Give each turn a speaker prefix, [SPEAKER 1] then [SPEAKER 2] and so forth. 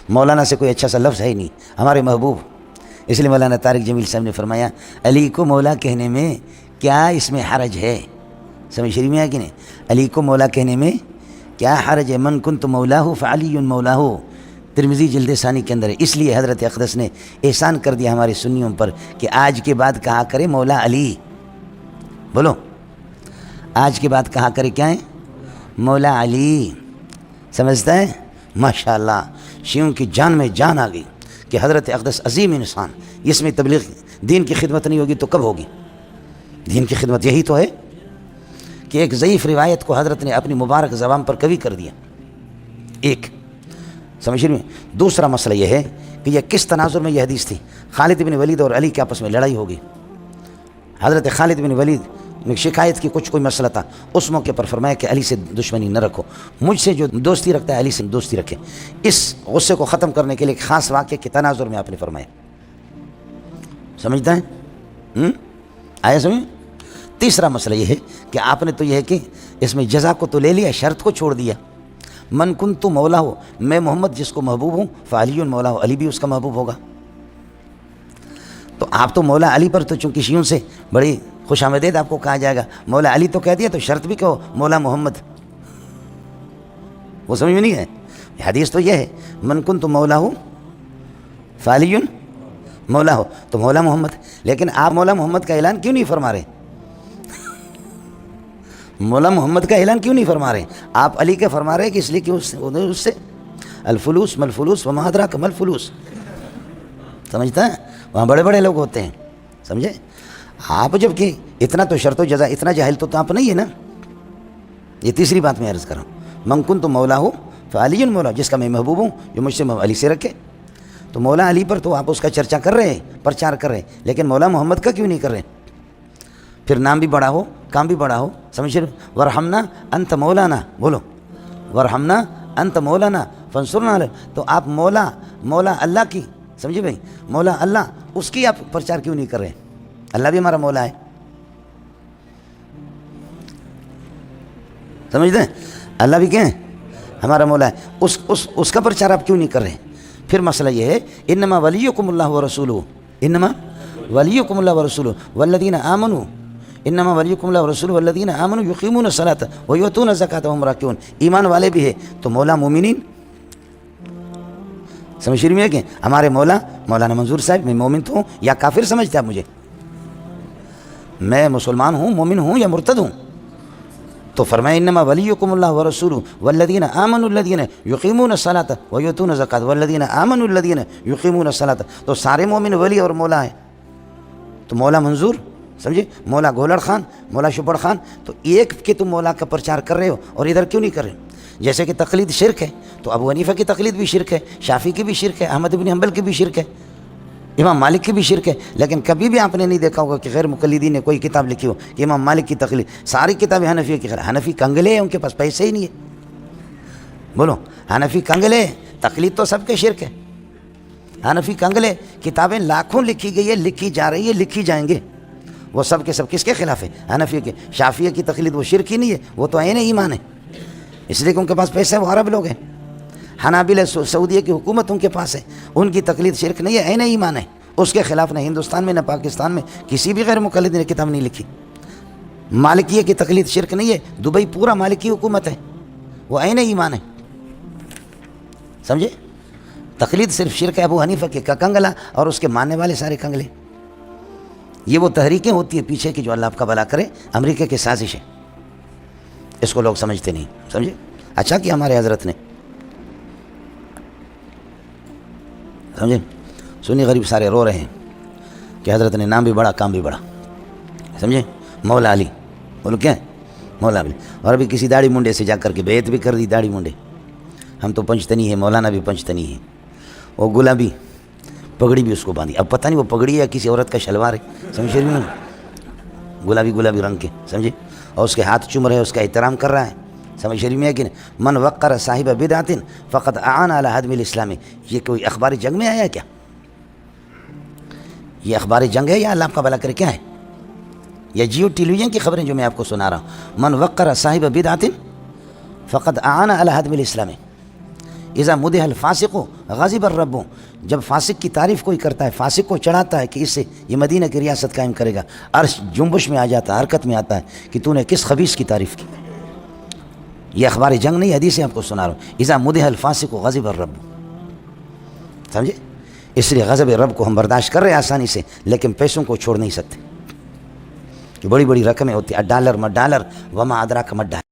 [SPEAKER 1] مولانا سے کوئی اچھا سا لفظ ہے ہی نہیں، ہمارے محبوب. اس لیے مولانا طارق جمیل صاحب نے فرمایا علی کو مولا کہنے میں کیا اس میں حرج ہے؟ سمجھ شریف میں ہے کہ نہیں؟ علی کو مولا کہنے میں کیا حرج ہے؟ من کنت مولاہ فعلی مولاہ، ترمذی جلد ثانی کے اندر ہے. اس لیے حضرت اقدس نے احسان کر دیا ہمارے سنیوں پر کہ آج کے بعد کہا کرے مولا علی. بولو آج کے بعد کہا کرے کیا ہے؟ مولا علی. سمجھتا ہے؟ ماشاءاللہ شیعوں کی جان میں جان آ گئی کہ حضرت اقدس عظیم انسان. اس میں تبلیغ دین کی خدمت نہیں ہوگی تو کب ہوگی؟ دین کی خدمت یہی تو ہے کہ ایک ضعیف روایت کو حضرت نے اپنی مبارک زبان پر کبھی کر دیا. ایک سمجھ رہے ہیں. دوسرا مسئلہ یہ ہے کہ یہ کس تناظر میں یہ حدیث تھی؟ خالد بن ولید اور علی کے آپس میں لڑائی ہو گئی. حضرت خالد بن ولید میں شکایت کی کوئی مسئلہ تھا. اس موقع پر فرمایا کہ علی سے دشمنی نہ رکھو، مجھ سے جو دوستی رکھتا ہے علی سے دوستی رکھے. اس غصے کو ختم کرنے کے لیے ایک خاص واقعے کے تناظر میں آپ نے فرمایا. سمجھتا ہے؟ آیا سمجھ؟ تیسرا مسئلہ یہ ہے کہ آپ نے تو یہ ہے کہ اس میں جزا کو تو لے لیا، شرط کو چھوڑ دیا. من کنت مولا ہو، میں محمد جس کو محبوب ہوں فعلی مولا ہو، علی بھی اس کا محبوب ہوگا. تو آپ تو مولا علی پر تو چونکہ شیعوں سے بڑی خوش آمدید آپ کو کہا جائے گا. مولا علی تو کہہ دیا تو شرط بھی کہو مولا محمد. وہ سمجھ میں نہیں ہے. حدیث تو یہ ہے من کنت مولا ہو فعلی مولا ہو، تو مولا محمد. لیکن آپ مولا محمد کا اعلان کیوں نہیں فرما رہے؟ مولا محمد کا اعلان کیوں نہیں فرما رہے؟ آپ علی کے فرما رہے کہ اس لیے کہ اس سے الفلوس ملفلوس وما ادراک ملفلوس. سمجھتا ہے؟ وہاں بڑے بڑے لوگ ہوتے ہیں. سمجھے؟ آپ جب کہ اتنا تو شرط و جزا اتنا جاہل تو آپ نہیں ہے نا. یہ تیسری بات میں عرض کر رہا ہوں. من کنت مولا ہو فعلی مولا، جس کا میں محبوب ہوں جو مجھ سے علی سے رکھے. تو مولا علی پر تو آپ اس کا چرچا کر رہے ہیں، پرچار کر رہے ہیں، لیکن مولا محمد کا کیوں نہیں کر رہے؟ پھر نام بھی بڑا ہو، کام بھی بڑا ہو. سمجھ رہے؟ ورحمنا انت مولانا. بولو ورحمنا انت مولانا فانصرنا علی. تو آپ مولا اللہ کی، سمجھے بھائی، مولا اللہ اس کی آپ پرچار کیوں نہیں کر رہے؟ اللہ بھی ہمارا مولا ہے. سمجھتے ہیں؟ اللہ بھی کیا ہے؟ ہمارا مولا ہے. اس کا پرچار آپ کیوں نہیں کر رہے؟ پھر مسئلہ یہ ہے انما ولیکم اللہ ورسولہ، انما ولیکم اللہ ورسولہ والذین آمنوا، انما ولیکم اللہ ورسولہ والذین آمنوا یقیمون الصلاۃ ویؤتون الزکاۃ وہم راکعون. ایمان والے بھی ہے تو مولا مومنین. سمجھ رہی ہے کہ ہمارے مولانا منظور صاحب میں مومن تو ہوں یا کافر سمجھتے آپ مجھے؟ میں مسلمان ہوں، مومن ہوں یا مرتد ہوں؟ تو فرمایا انما ولیکم اللہ ورسولہ والذین آمنوا الذین یقیمون الصلاۃ ویؤتون الزکاۃ والذین آمنوا الذین یقیمون الصلاۃ. تو سارے مومن ولی اور مولا ہیں. تو مولا منظور سمجھے، مولا گولڑ خان، مولا شبڑ خان، تو ایک کہ تم مولا کا پرچار کر رہے ہو اور ادھر کیوں نہیں کر رہے؟ جیسے کہ تقلید شرک ہے تو ابو حنیفہ کی تقلید بھی شرک ہے، شافعی کی بھی شرک ہے، احمد بن حنبل کی بھی شرک ہے، امام مالک کی بھی شرک ہے. لیکن کبھی بھی آپ نے نہیں دیکھا ہوگا کہ غیر مقلدین نے کوئی کتاب لکھی ہو کہ امام مالک کی تقلید. ساری کتابیں حنفی کی. حنفی کنگلے ہیں، ان کے پاس پیسے ہی نہیں ہے. بولو حنفی کنگلے، تقلید تو سب کے شرک ہے. حنفی کنگلے، کتابیں لاکھوں لکھی گئی ہے، لکھی جا رہی ہے، لکھی جائیں گے. وہ سب کے سب کس کے خلاف ہے؟ حنفی کے. شافعی کی تقلید وہ شرک ہی نہیں ہے، وہ تو عین ایمان ہے، اس لیے کہ ان کے پاس پیسہ ہے، وہ عرب لوگ ہیں. حنابلہ سعودیہ کی حکومت ان کے پاس ہے، ان کی تقلید شرک نہیں ہے، عین ایمان ہے. اس کے خلاف نہ ہندوستان میں نہ پاکستان میں کسی بھی غیر مقلد نے کتاب نہیں لکھی. مالکیہ کی تقلید شرک نہیں ہے، دبئی پورا مالکی حکومت ہے، وہ عین ایمان ہے. سمجھے؟ تقلید صرف شرک ہے ابو حنیفہ کے کا کنگلا اور اس کے ماننے والے سارے کنگلے. یہ وہ تحریکیں ہوتی ہیں پیچھے کی جو اللہ آپ کا بھلا کرے، امریکہ کی سازش ہے. اس کو لوگ سمجھتے نہیں. سمجھے؟ اچھا کہ ہمارے حضرت نے، سمجھے، سنی غریب سارے رو رہے ہیں کہ حضرت نے نام بھی بڑا کام بھی بڑا. سمجھے؟ مولا علی. بولو کیا ہے؟ مولا علی. اور ابھی کسی داڑھی منڈے سے جا کر کے بیعت بھی کر دی داڑھی منڈے. ہم تو پنجتنی ہے، مولانا بھی پنجتنی ہے. وہ گلابی پگڑی بھی اس کو باندھی. اب پتہ نہیں وہ پگڑی ہے یا کسی عورت کا شلوار ہے. سمجھے؟ گلابی رنگ کے. سمجھے؟ اور اس کے ہاتھ چوم رہے ہیں، اس کا احترام کر رہا ہے. سمجھ شریف میں ہے کہ من وقر صاحب بدعت فقد اعان علی ہدم الاسلام. یہ کوئی اخبار جنگ میں آیا ہے کیا؟ یہ اخبار جنگ ہے یا اللہ آپ کا بھلا کرے کیا ہے؟ یا جیو ٹیلی ویژن کی خبریں جو میں آپ کو سنا رہا ہوں. من وقر صاحب بدعت فقد اعان علی ہدم الاسلام. اذا مدح الفاسق غضب الرب، جب فاسق کی تعریف کوئی کرتا ہے، فاسق کو چڑھاتا ہے کہ اس سے یہ مدینہ کی ریاست قائم کرے گا، عرش جنبش میں آ جاتا ہے، حرکت میں آتا ہے کہ تو نے کس خبیث کی تعریف کی۔ یہ اخبار جنگ نہیں، حدیث آپ کو سنا رہا ہوں، اذا مدح الفاسق غضب الرب، سمجھے؟ اس لیے غضب رب کو ہم برداشت کر رہے ہیں آسانی سے، لیکن پیسوں کو چھوڑ نہیں سکتے، جو بڑی بڑی رقمیں ہوتی ہیں، ڈالر مت ڈالر وما ادراک مت ڈالر۔